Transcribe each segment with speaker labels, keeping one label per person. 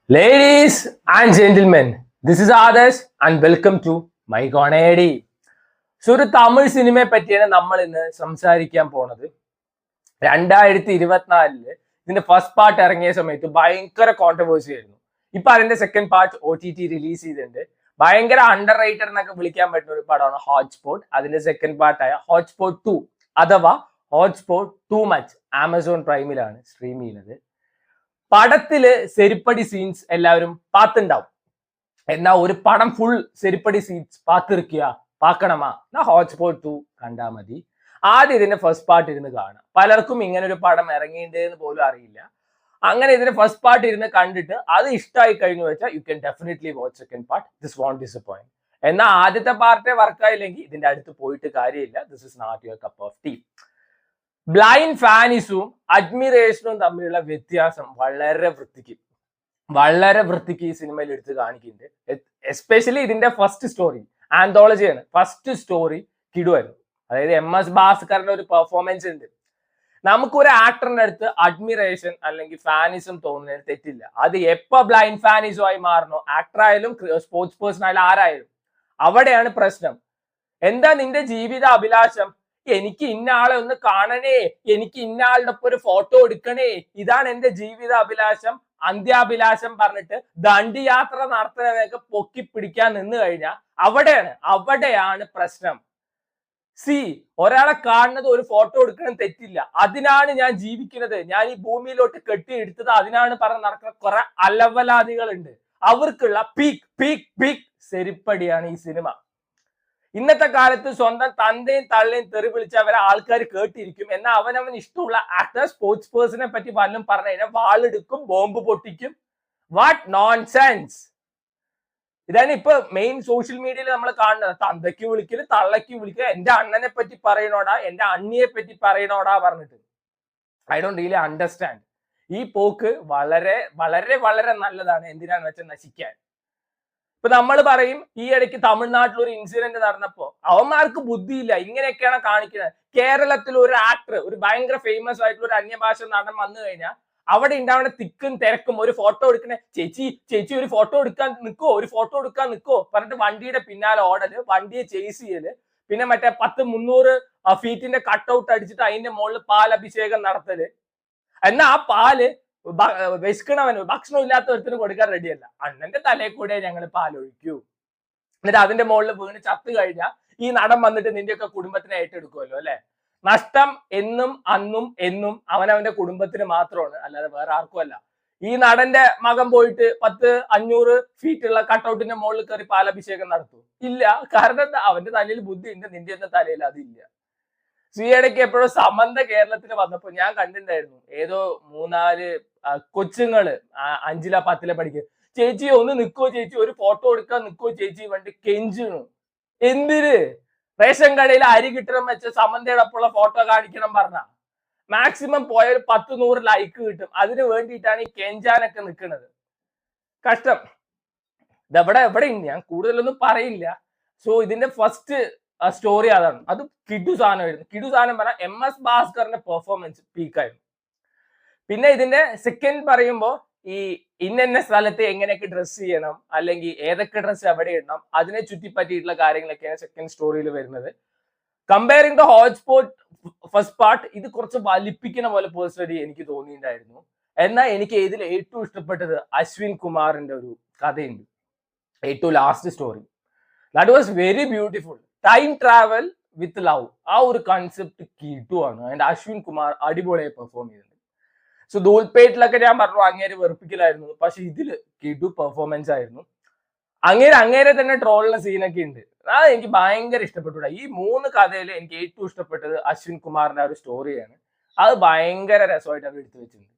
Speaker 1: Ladies and gentlemen, this is Adarsh and welcome to my Comedy. So ഒരു തമിഴ് സിനിമയെ പറ്റിയാണ് നമ്മൾ ഇന്ന് സംസാരിക്കാൻ പോണത്. 2024 ഇതിന്റെ ഫസ്റ്റ് പാർട്ട് ഇറങ്ങിയ സമയത്ത് ഭയങ്കര കോൺട്രവേഴ്സി ആയിരുന്നു. ഇപ്പൊ അതിന്റെ സെക്കൻഡ് പാർട്ട് OTT റിലീസ് ചെയ്തിട്ടുണ്ട്. ഭയങ്കര അണ്ടർ റേറ്റഡ് എന്നൊക്കെ വിളിക്കാൻ പറ്റുന്ന ഒരു പടമാണ് ഹോട്ട്സ്പോട്ട്. അതിന്റെ സെക്കൻഡ് പാർട്ടായ ഹോട്ട്സ്പോട്ട് 2 അഥവാ ഹോട്ട്സ്പോട്ട് ടു മച്ച് ആമസോൺ പ്രൈമിലാണ് സ്ട്രീം ചെയ്യുന്നത്. പടത്തില് സെരിപ്പടി സീൻസ് എല്ലാവരും പാത്തുണ്ടാവും. എന്നാ ഒരു പടം ഫുൾ സെരിപ്പടി സീൻസ് പാത്തിരിക്കുക പാക്കണമാ എന്നാ ഹോട്ട്സ്പോട്ട് 2 കണ്ടാ മതി. ആദ്യം ഇതിന്റെ ഫസ്റ്റ് പാർട്ട് ഇരുന്ന് കാണാം. പലർക്കും ഇങ്ങനെ ഒരു പടം ഇറങ്ങിയിട്ടുണ്ടെന്ന് പോലും അറിയില്ല. അങ്ങനെ ഇതിന്റെ ഫസ്റ്റ് പാർട്ട് ഇരുന്ന് കണ്ടിട്ട് അത് ഇഷ്ടമായി കഴിഞ്ഞു വെച്ചാൽ you can definitely watch second part. This won't disappoint. എന്നാൽ ആദ്യത്തെ പാർട്ടേ വർക്കായില്ലെങ്കിൽ ഇതിന്റെ അടുത്ത് പോയിട്ട് കാര്യമില്ല. This is not your cup of tea. Blind ഫാനിസും അഡ്മിറേഷനും തമ്മിലുള്ള വ്യത്യാസം വളരെ വൃത്തിക്ക് ഈ സിനിമയിൽ എടുത്ത് കാണിക്കുന്നുണ്ട്. എസ്പെഷ്യലി ഇതിന്റെ ഫസ്റ്റ് സ്റ്റോറി ആന്തോളജിയാണ്. ഫസ്റ്റ് സ്റ്റോറി കിടുവായിരുന്നു. അതായത് MS ഭാസ്കറിന്റെ ഒരു പെർഫോമൻസ് ഉണ്ട്. നമുക്കൊരു ആക്ടറിന്റെ അടുത്ത് അഡ്മിറേഷൻ അല്ലെങ്കിൽ ഫാനിസം തോന്നുന്നതിന് തെറ്റില്ല. അത് എപ്പോ ബ്ലൈൻഡ് ഫാനിസം ആയി മാറണോ, ആക്ടർ ആയാലും സ്പോർട്സ് പേഴ്സൺ ആയാലും ആരായാലും, അവിടെയാണ് പ്രശ്നം. എന്താ നിന്റെ ജീവിത അഭിലാഷം? എനിക്ക് ഇന്ന ആളെ ഒന്ന് കാണണേ, എനിക്ക് ഇന്ന ആളുടെ ഒപ്പം ഒരു ഫോട്ടോ എടുക്കണേ, ഇതാണ് എന്റെ ജീവിത അഭിലാഷം, അന്ത്യാഭിലാഷം പറഞ്ഞിട്ട് ദണ്ഡിയാത്ര നടത്തുന്നവരൊക്കെ പൊക്കി പിടിക്കാൻ നിന്ന് കഴിഞ്ഞാൽ അവിടെയാണ് പ്രശ്നം. ഒരാളെ കാണുന്നത് ഒരു ഫോട്ടോ എടുക്കണം തെറ്റില്ല. അതിനാണ് ഞാൻ ജീവിക്കുന്നത്, ഞാൻ ഈ ഭൂമിയിലോട്ട് കെട്ടിയെടുത്തത് അതിനാണ് പറഞ്ഞ് നടക്കുന്ന കുറെ അലവലാദികളുണ്ട്. അവർക്കുള്ള പീക്ക് സെരിപ്പടിയാണ് ഈ സിനിമ. ഇന്നത്തെ കാലത്ത് സ്വന്തം തന്തയും തള്ളയും തെറി വിളിച്ച അവരെ ആൾക്കാർ കേട്ടിരിക്കും. എന്നാൽ അവനവൻ ഇഷ്ടമുള്ള ആക്ടർ സ്പോർട്സ് പേഴ്സണെ പറ്റി പലരും പറഞ്ഞു കഴിഞ്ഞാൽ വാളെടുക്കും, ബോംബ് പൊട്ടിക്കും. What nonsense! ഇതാണ് ഇപ്പൊ മെയിൻ സോഷ്യൽ മീഡിയയിൽ നമ്മൾ കാണുന്നത്. തന്തയ്ക്ക് വിളിക്കല്, തള്ളയ്ക്ക് വിളിക്കല്, എന്റെ അണ്ണനെ പറ്റി പറയണോടാ, എന്റെ അണ്ണിയെ പറ്റി പറയണോടാ പറഞ്ഞിട്ട്. I don't really understand. ഈ പോക്ക് വളരെ വളരെ വളരെ നല്ലതാണ്. എന്തിനാന്ന് വെച്ചാൽ നശിക്കാൻ. ഇപ്പൊ നമ്മൾ പറയും ഈ ഇടയ്ക്ക് തമിഴ്നാട്ടിൽ ഒരു ഇൻസിഡന്റ് നടന്നപ്പോ അവന്മാർക്ക് ബുദ്ധിയില്ല, ഇങ്ങനെയൊക്കെയാണ് കാണിക്കുന്നത്. കേരളത്തിൽ ഒരു ആക്ടർ, ഒരു ഭയങ്കര ഫേമസ് ആയിട്ടുള്ള ഒരു അന്യഭാഷ നടൻ വന്നു കഴിഞ്ഞാൽ അവിടെ ഉണ്ടാവുന്ന തിക്കും തിരക്കും, ഒരു ഫോട്ടോ എടുക്കണേ, ചേച്ചി ഒരു ഫോട്ടോ എടുക്കാൻ നിൽക്കോ പറഞ്ഞിട്ട് വണ്ടിയുടെ പിന്നാലെ ഓടല്, വണ്ടിയെ ചേസ് ചെയ്യല്, പിന്നെ മറ്റേ 10-300 ഫീറ്റിന്റെ കട്ടൗട്ട് അടിച്ചിട്ട് അതിന്റെ മുകളിൽ പാലഭിഷേകം നടത്തല്. എന്നാ ആ പാല് വിശക്കണവന്, ഭക്ഷണം ഇല്ലാത്ത ഒരുത്തിന് കൊടുക്കാൻ റെഡിയല്ല. അണ്ണന്റെ തലയിൽ കൂടെ ഞങ്ങൾ പാലൊഴിക്കൂ. എന്നിട്ട് അതിന്റെ മുകളിൽ വീണ് ചത്തു കഴിഞ്ഞാൽ ഈ നടൻ വന്നിട്ട് നിന്റെയൊക്കെ കുടുംബത്തിനെ ഏറ്റെടുക്കുമല്ലോ അല്ലെ? നഷ്ടം എന്നും അവനവന്റെ കുടുംബത്തിന് മാത്രമാണ്, അല്ലാതെ വേറെ ആർക്കും അല്ല. ഈ നടന്റെ മകൻ പോയിട്ട് 10-500 ഫീറ്റുള്ള കട്ടൗട്ടിന്റെ മുകളിൽ കയറി പാലഭിഷേകം നടത്തും? ഇല്ല. കാരണം അവന്റെ തലയിൽ ബുദ്ധി ഉണ്ട്, നിന്റെ ഒന്നും തലയിൽ അതില്ല. ഈയിടയ്ക്ക് എപ്പോഴും സമന്ത കേരളത്തിൽ വന്നപ്പോ ഞാൻ കണ്ടിട്ടുണ്ടായിരുന്നു, ഏതോ 3-4 കൊച്ചുങ്ങള് 5-ല 10-ല പഠിക്കുക, ചേച്ചി ഒന്ന് നിൽക്കോ ചേച്ചി, ഒരു ഫോട്ടോ എടുക്കാൻ നിൽക്കോ ചേച്ചി വേണ്ടി കെഞ്ചുന്നു. എന്തിന്? റേഷൻ കടയിൽ അരി കിട്ടണം വെച്ച സമന്തയുടെ ഒപ്പമുള്ള ഫോട്ടോ കാണിക്കണം പറഞ്ഞ മാക്സിമം പോയ ഒരു 10-100 ലൈക്ക് കിട്ടും. അതിന് വേണ്ടിയിട്ടാണ് ഈ കെഞ്ചാനൊക്കെ നിൽക്കുന്നത്. കഷ്ടം. എവിടെ ഞാൻ കൂടുതലൊന്നും പറയില്ല. സോ ഇതിന്റെ ഫസ്റ്റ് സ്റ്റോറി അതാണ്. അത് കിഡു സാധനം പറഞ്ഞാൽ MS ഭാസ്കറിന്റെ പെർഫോമൻസ് പീക്കായിരുന്നു. പിന്നെ ഇതിന്റെ സെക്കൻഡ് പറയുമ്പോൾ ഈ ഇന്ന സ്ഥലത്ത് എങ്ങനെയൊക്കെ ഡ്രസ് ചെയ്യണം, അല്ലെങ്കിൽ ഏതൊക്കെ ഡ്രസ്സ് എവിടെ ഇടണം, അതിനെ ചുറ്റിപ്പറ്റിയിട്ടുള്ള കാര്യങ്ങളൊക്കെയാണ് സെക്കൻഡ് സ്റ്റോറിയിൽ വരുന്നത്. Comparing the hotspot first part, ഇത് കുറച്ച് വലിപ്പിക്കുന്ന പോലെ പേഴ്സണലി എനിക്ക് തോന്നിയിട്ടുണ്ടായിരുന്നു. എന്നാൽ എനിക്ക് ഇതിൽ ഏറ്റവും ഇഷ്ടപ്പെട്ടത് അശ്വിൻ കുമാറിന്റെ ഒരു കഥയുണ്ട്, ഏറ്റവും last story. That was very beautiful. Time travel with love, ആ ഒരു കൺസെപ്റ്റ് കിട്ടുവാണ്. അതിന്റെ അശ്വിൻ കുമാർ അടിപൊളിയായി പെർഫോം ചെയ്തിട്ടുണ്ട്. സോ ദൂൽപേട്ടിലൊക്കെ ഞാൻ പറഞ്ഞു അങ്ങേര് വെറുപ്പിക്കലായിരുന്നു, പക്ഷെ ഇതില് കിടു പെർഫോമൻസ് ആയിരുന്നു. അങ്ങേരെ തന്നെ ട്രോളിന്റെ സീനൊക്കെ ഉണ്ട്. അത് എനിക്ക് ഭയങ്കര ഇഷ്ടപ്പെട്ടു. ഈ 3 കഥയിൽ എനിക്ക് ഏറ്റവും ഇഷ്ടപ്പെട്ടത് അശ്വിൻ കുമാറിന്റെ ഒരു സ്റ്റോറിയാണ്. അത് ഭയങ്കര രസമായിട്ട് അവർ എടുത്തു വെച്ചിട്ടുണ്ട്.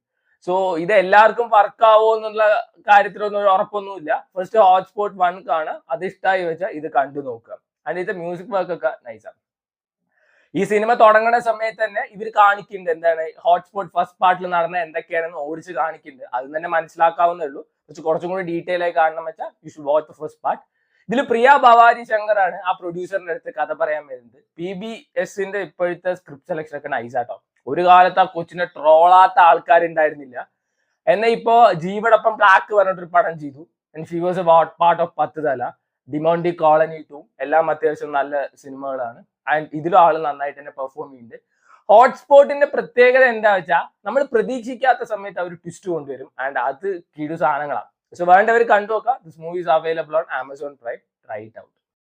Speaker 1: സോ ഇത് എല്ലാവർക്കും വർക്കാവോ എന്നുള്ള കാര്യത്തിലൊന്നും ഒരു ഉറപ്പൊന്നുമില്ല. ഫസ്റ്റ് ഹോട്ട്സ്പോട്ട് 1 കാണാം, അത് ഇഷ്ടമായി വെച്ചാൽ ഇത് കണ്ടു നോക്കുക. അതിന്റെ മ്യൂസിക് വർക്ക് ഒക്കെ നൈസാണ്. ഈ സിനിമ തുടങ്ങുന്ന സമയത്ത് തന്നെ ഇവർ കാണിക്കുന്നുണ്ട് എന്താണ് ഹോട്ട്സ്പോട്ട് ഫസ്റ്റ് പാർട്ടിൽ നടന്ന എന്തൊക്കെയാണെന്ന് ഓടിച്ച് കാണിക്കുന്നുണ്ട്. അത് തന്നെ മനസ്സിലാക്കാവുന്നേ ഉള്ളൂ. പക്ഷെ കുറച്ചും കൂടി ഡീറ്റെയിൽ ആയി കാണണം വെച്ചാൽ you should watch the first part. ഇതിൽ പ്രിയ ഭവാരി ശങ്കർ ആണ് ആ പ്രൊഡ്യൂസറിന്റെ അടുത്ത് കഥ പറയാൻ വരുന്നത്. PBSന്റെ ഇപ്പോഴത്തെ സ്ക്രിപ്റ്റ് സെലക്ഷൻ ഒക്കെ നൈസാട്ടോ. ഒരു കാലത്ത് ആ കൊച്ചിനെ ട്രോളാത്ത ആൾക്കാരുണ്ടായിരുന്നില്ല. എന്നാൽ ഇപ്പോ ജീവടൊപ്പം ബ്ലാക്ക് പറഞ്ഞിട്ടൊരു പടം ചെയ്തു. She was A part of 10 തല, ഡിമോണ്ടി കോളനി 2 എല്ലാം അത്യാവശ്യം നല്ല സിനിമകളാണ്. ആൻഡ് ഇതിലും ആള് നന്നായിട്ട് തന്നെ പെർഫോം ചെയ്യുന്നുണ്ട്. ഹോട്ട്സ്പോട്ടിന്റെ പ്രത്യേകത എന്താ വെച്ചാൽ നമ്മൾ പ്രതീക്ഷിക്കാത്ത സമയത്ത് അവർ ട്വിസ്റ്റ് കൊണ്ടുവരും. ആൻഡ് അത് കിടു സാധനങ്ങളാണ്. സോ വേണ്ടവർ കണ്ടു നോക്കാം. This movie is available on Amazon prime. Try it out.